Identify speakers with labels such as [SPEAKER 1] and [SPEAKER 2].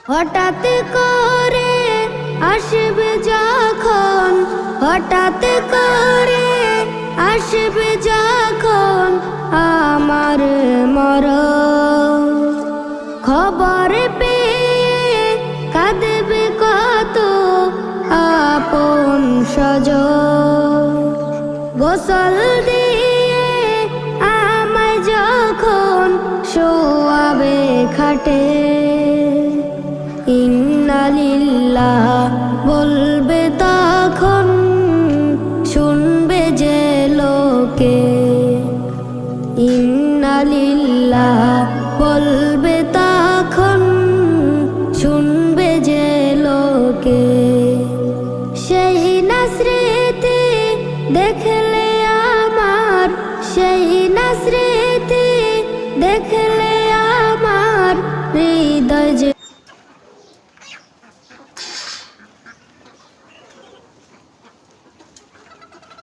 [SPEAKER 1] হঠাৎ করে আসবে যখন, হঠাৎ করে আসবে যখন আমার মরণ, খবর পেয়ে কাঁদবে কত আপন স্বজন। গোসল দিয়ে আমায় যখন শোয়াবে খাটে, ইন্না লিল্লাহ বলবে তা